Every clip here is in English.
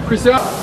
Cristiano.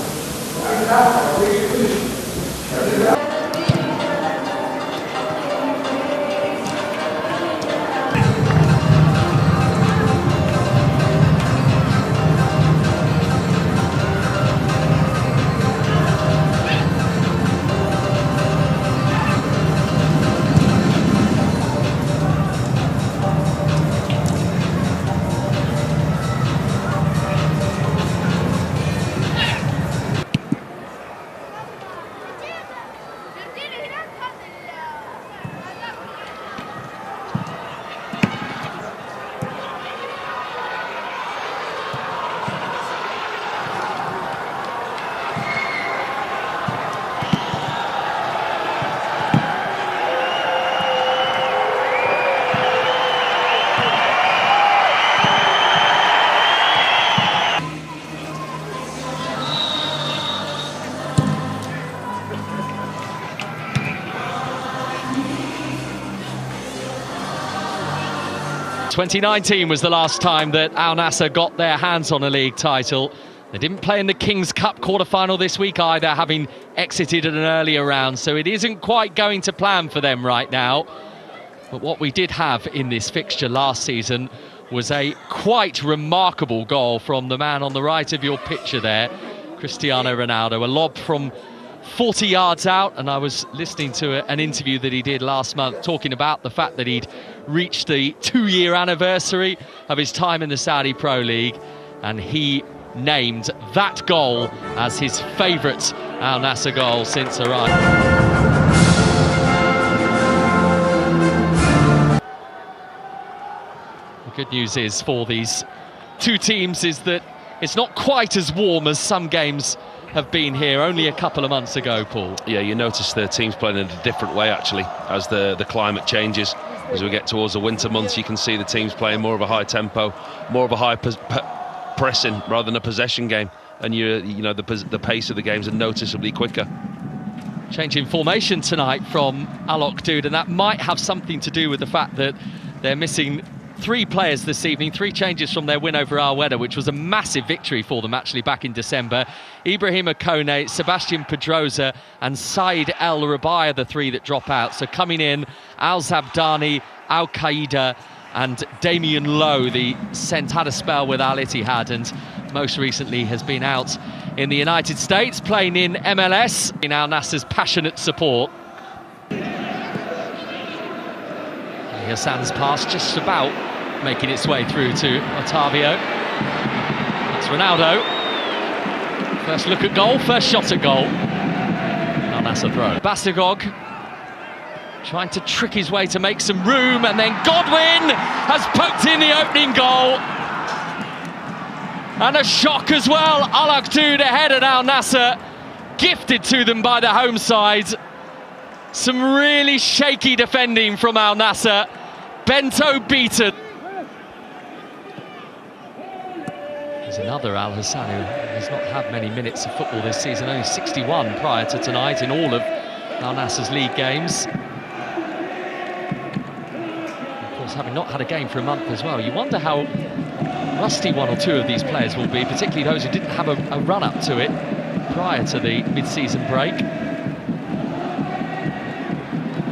2019 was the last time that Al Nassr got their hands on a league title. They didn't play in the King's Cup quarter-final this week either, having exited at an earlier round, so it isn't quite going to plan for them right now. But what we did have in this fixture last season was a quite remarkable goal from the man on the right of your picture there, Cristiano Ronaldo. A lob from 40 yards out, and I was listening to an interview that he did last month talking about the fact that he'd reached the 2-year anniversary of his time in the Saudi Pro League, and he named that goal as his favourite Al Nassr goal since arrival. The good news is for these two teams is that it's not quite as warm as some games have been here only a couple of months ago, Paul. Yeah, you notice the teams playing in a different way actually as the climate changes. As we get towards the winter months, you can see the teams playing more of a high tempo, more of a high pressing rather than a possession game, and you know the pace of the games are noticeably quicker. Changing formation tonight from Al Okhdood, and that might have something to do with the fact that they're missing 3 players this evening, 3 changes from their win over Al Weda, which was a massive victory for them actually back in December. Ibrahim Akone, Sebastian Pedrosa and Said El Rabai are the 3 that drop out. So coming in, Al Zabdani, Al Qaeda and Damien Lowe, the centre, had a spell with Al Ittihad and most recently has been out in the United States, playing in MLS, in Al Nassr's passionate support. Hassan's pass just about making its way through to Otavio. It's Ronaldo. First look at goal, first shot at goal. Al Nassr throw. Bastagog trying to trick his way to make some room, and then Godwin has poked in the opening goal. And a shock as well. Al Akhdoud ahead at Al Nassr, gifted to them by the home side. Some really shaky defending from Al Nassr. Bento beaten. There's another Al Hassan who has not had many minutes of football this season, only 61 prior to tonight in all of Al Nassr's league games. Of course, having not had a game for a month as well, you wonder how rusty 1 or 2 of these players will be, particularly those who didn't have a run-up to it prior to the mid-season break.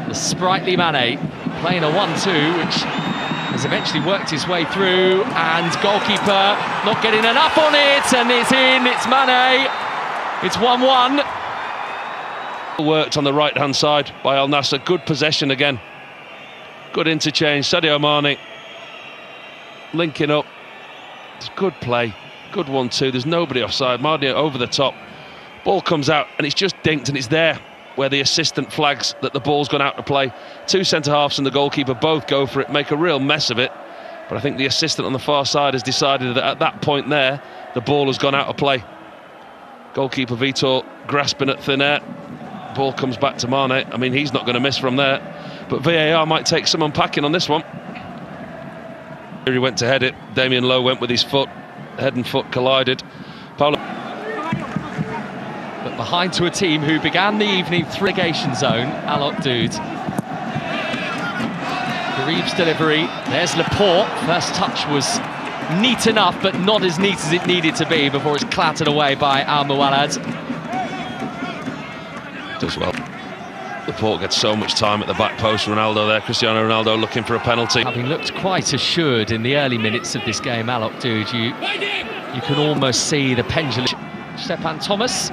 The sprightly Mane playing a 1-2, which has eventually worked his way through, and goalkeeper not getting enough on it, and it's in, it's Mane, it's 1-1. Worked on the right-hand side by Al Nassr, good possession again. Good interchange, Sadio Mane linking up. It's good play, good 1-2, there's nobody offside, Mane over the top. Ball comes out, and it's just dinked, and it's there where the assistant flags that the ball's gone out to play. 2 centre-halves and the goalkeeper both go for it, make a real mess of it. But I think the assistant on the far side has decided that at that point there, the ball has gone out of play. Goalkeeper Vitor grasping at thin air. Ball comes back to Mane. I mean, he's not going to miss from there. But VAR might take some unpacking on this one. He went to head it. Damien Lowe went with his foot. Head and foot collided. Paulo. But behind to a team who began the evening relegation zone, Al Okhdood. Garib's delivery, there's Laporte, first touch was neat enough, but not as neat as it needed to be before it's clattered away by Al Muwallad. Does well. Laporte gets so much time at the back post. Ronaldo there, Cristiano Ronaldo looking for a penalty. Having looked quite assured in the early minutes of this game, Akhdoud, you can almost see the pendulum. Stepan Thomas,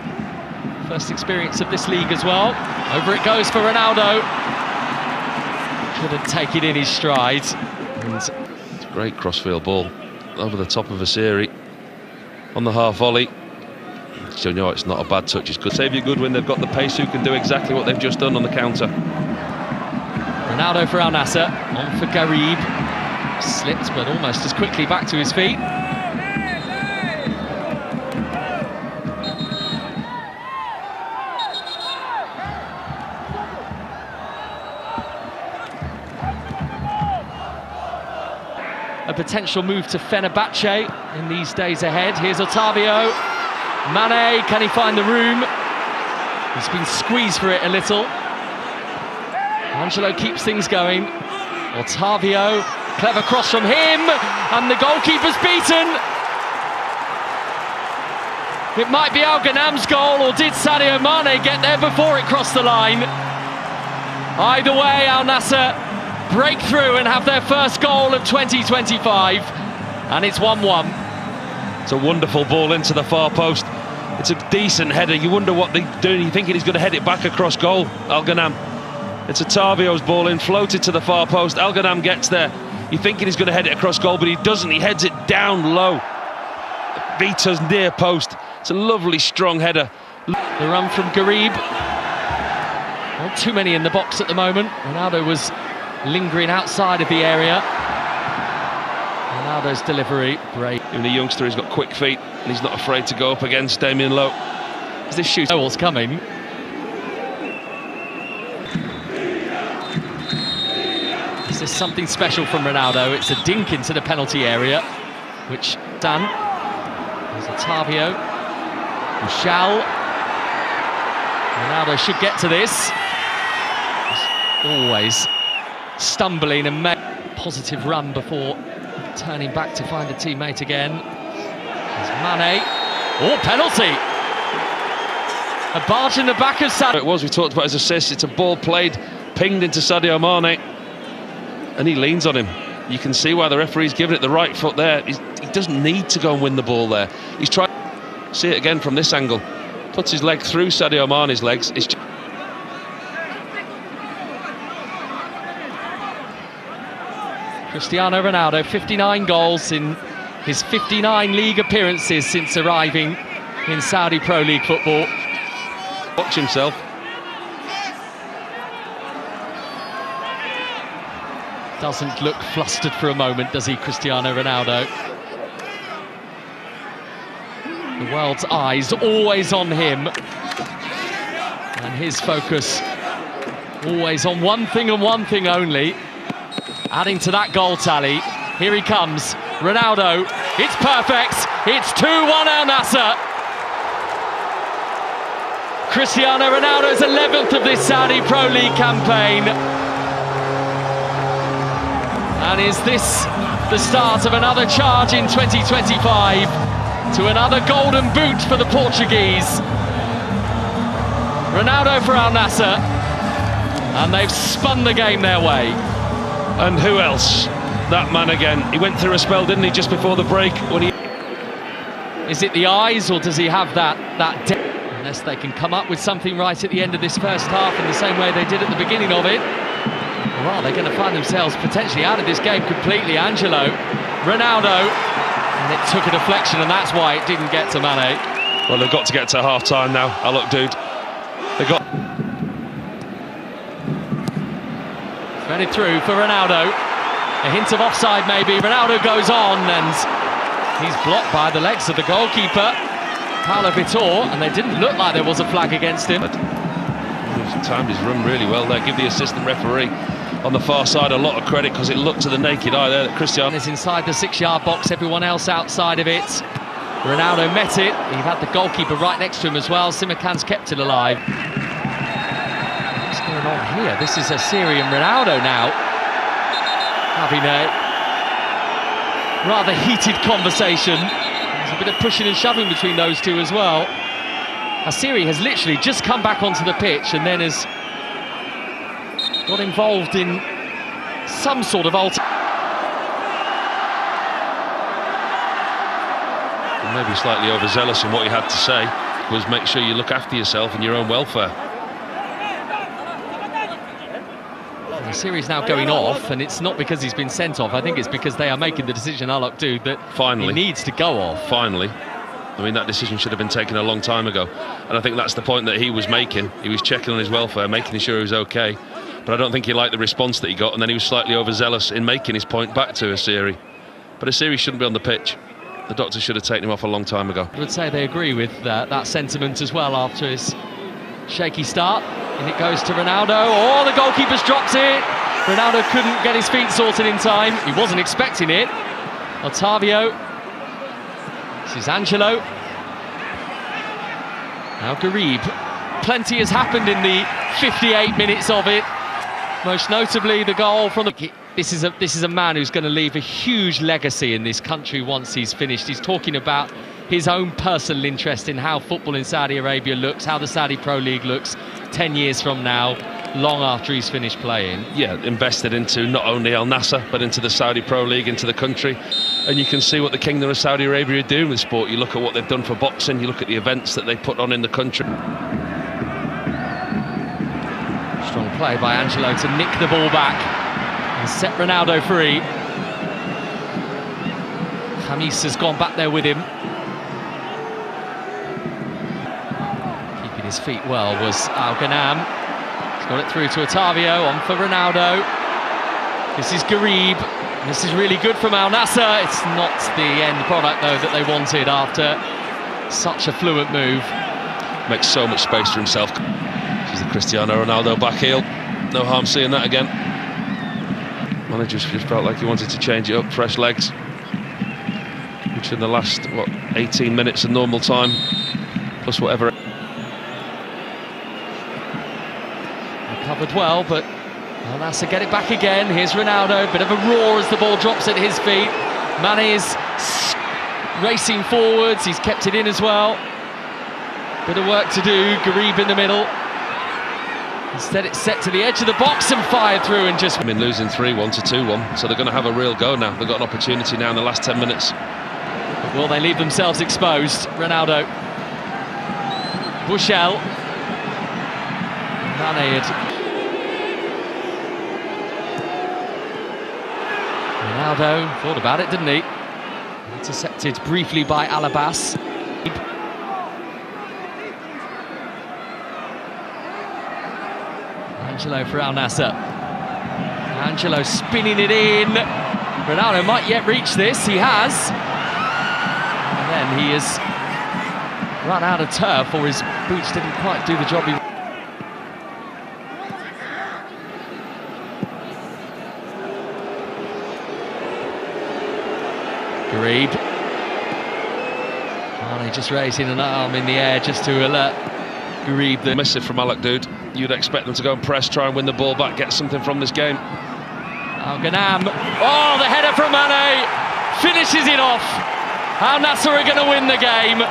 first experience of this league as well. Over it goes for Ronaldo. Couldn't take it in his stride. And it's a great crossfield ball over the top of Nassr on the half volley. So you know it's not a bad touch. It's good. Save you good when they've got the pace who can do exactly what they've just done on the counter. Ronaldo for Al Nassr, on for Garib. Slipped, but almost as quickly back to his feet. A potential move to Fenerbahce in these days ahead. Here's Otavio. Mane, can he find the room? He's been squeezed for it a little. Angelo keeps things going. Otavio, clever cross from him, and the goalkeeper's beaten. It might be Al Ghanam's goal, or did Sadio Mane get there before it crossed the line? Either way, Al Nassr break through and have their first goal of 2025, and it's 1-1. It's a wonderful ball into the far post. It's a decent header. You wonder what they're doing. You're thinking he's going to head it back across goal, Al Ghanam. It's Otavio's ball in, floated to the far post. Al Ghanam gets there. You're thinking he's going to head it across goal, but he doesn't. He heads it down low. Vita's near post. It's a lovely, strong header. The run from Garib. Not too many in the box at the moment. Ronaldo was lingering outside of the area. Ronaldo's delivery, great. Even a youngster, he's got quick feet and he's not afraid to go up against Damien Lowe. Is this shoot? Goal's coming. Is this something special from Ronaldo? It's a dink into the penalty area, which done. There's Otavio. Michel. Ronaldo should get to this. He's always stumbling and make a positive run before turning back to find a teammate again. There's Mane. Oh, penalty! A barge in the back of Sadio. It was, we talked about his assist. It's a ball played, pinged into Sadio Mane, and he leans on him. You can see why the referee's giving it the right foot there. He doesn't need to go and win the ball there. He's trying. See it again from this angle. Puts his leg through Sadio Mane's legs. It's just... Cristiano Ronaldo, 59 goals in his 59 league appearances since arriving in Saudi Pro League football. Watch himself. Doesn't look flustered for a moment, does he, Cristiano Ronaldo? The world's eyes always on him. And his focus always on one thing and one thing only. Adding to that goal tally, here he comes, Ronaldo, it's perfect, it's 2-1 Al Nassr. Cristiano Ronaldo's 11th of this Saudi Pro League campaign. And is this the start of another charge in 2025 to another golden boot for the Portuguese? Ronaldo for Al Nassr, and they've spun the game their way. And who else? That man again. He went through a spell, didn't he, just before the break? When he... Is it the eyes, or does he have that depth? Unless they can come up with something right at the end of this first half in the same way they did at the beginning of it. Well, they're going to find themselves potentially out of this game completely. Angelo, Ronaldo, and it took a deflection, and that's why it didn't get to Mane. Well, they've got to get to half-time now, Akhdoud. They've got... Threaded through for Ronaldo. A hint of offside maybe. Ronaldo goes on and he's blocked by the legs of the goalkeeper, Paulo Vitor, and they didn't look like there was a flag against him. He's timed his run really well there. Give the assistant referee on the far side a lot of credit, because it looked to the naked eye there that Cristiano is inside the 6-yard box, everyone else outside of it. Ronaldo met it. He had the goalkeeper right next to him as well. Simakan's kept it alive. What's going on here? This is a Syrian Ronaldo now, having rather heated conversation. There's a bit of pushing and shoving between those two as well. Nassr has literally just come back onto the pitch and then has got involved in some sort of Maybe slightly overzealous in what he had to say, was make sure you look after yourself and your own welfare. Nassr is now going off, and it's not because he's been sent off. I think it's because they are making the decision, Akhdoud, that finally he needs to go off. Finally. I mean, that decision should have been taken a long time ago. And I think that's the point that he was making. He was checking on his welfare, making sure he was okay. But I don't think he liked the response that he got, and then he was slightly overzealous in making his point back to Nassr. But Nassr shouldn't be on the pitch. The doctor should have taken him off a long time ago. I would say they agree with that sentiment as well after his shaky start. And it goes to Ronaldo. Oh, the goalkeeper's dropped it. Ronaldo couldn't get his feet sorted in time. He wasn't expecting it. Otavio. This is Angelo. Now Garib. Plenty has happened in the 58 minutes of it. Most notably the goal from the... This is a man who's going to leave a huge legacy in this country once he's finished. He's talking about his own personal interest in how football in Saudi Arabia looks, how the Saudi Pro League looks 10 years from now, long after he's finished playing. Yeah, invested into not only Al Nassr, but into the Saudi Pro League, into the country. And you can see what the Kingdom of Saudi Arabia are doing with sport. You look at what they've done for boxing, you look at the events that they put on in the country. Strong play by Angelo to nick the ball back and set Ronaldo free. Khamis has gone back there with him. Keeping his feet well was Al-Ghanam. He's got it through to Otavio, on for Ronaldo. This is Garib. This is really good from Al Nassr. It's not the end product though that they wanted after such a fluent move. Makes so much space for himself. This is the Cristiano Ronaldo back heel. No harm seeing that again. Manager just felt like he wanted to change it up, fresh legs. Which in the last, 18 minutes of normal time, plus whatever. Recovered well, but Al Nassr get it back again. Here's Ronaldo, bit of a roar as the ball drops at his feet. Mane is racing forwards, he's kept it in as well. Bit of work to do, Garib in the middle. Instead it's set to the edge of the box and fired through and just... I mean, losing 3-1 to 2-1, so they're going to have a real go now. They've got an opportunity now in the last 10 minutes. Will they leave themselves exposed? Ronaldo. Bushell. Mane. Ronaldo thought about it, didn't he? Intercepted briefly by Alabas. Angelo for Al Nassr. Angelo spinning it in. Ronaldo might yet reach this. He has. And then he has run out of turf, or his boots didn't quite do the job he... Garib. Mane just raising an arm in the air just to alert Garib. Missive from Akhdoud. You'd expect them to go and press, try and win the ball back, get something from this game. Al-Ghanam. Oh, the header from Mane finishes it off. Al Nassr are going to win the game.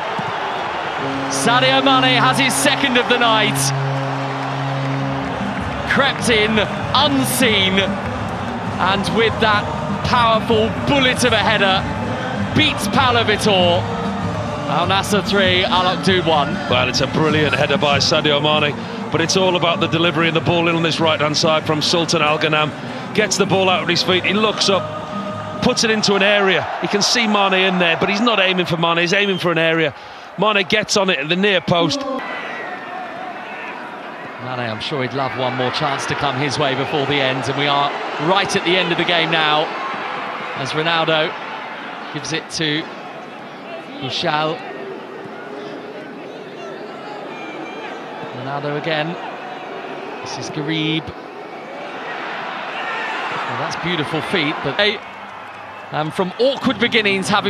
Sadio Mane has his second of the night. Crept in, unseen, and with that powerful bullet of a header, beats Paulo Vitor. Al Nassr 3, Akhdoud 1. Well, it's a brilliant header by Sadio Mane, but it's all about the delivery and the ball in on this right-hand side from Sultan Al-Ghanam. Gets the ball out of his feet, he looks up, puts it into an area. He can see Mane in there, but he's not aiming for Mane, he's aiming for an area. Mane gets on it at the near post. Mane, I'm sure he'd love one more chance to come his way before the end, and we are right at the end of the game now, as Ronaldo gives it to Bushell. Ronaldo again. This is Garib. Well, that's beautiful feet, but they, from awkward beginnings, having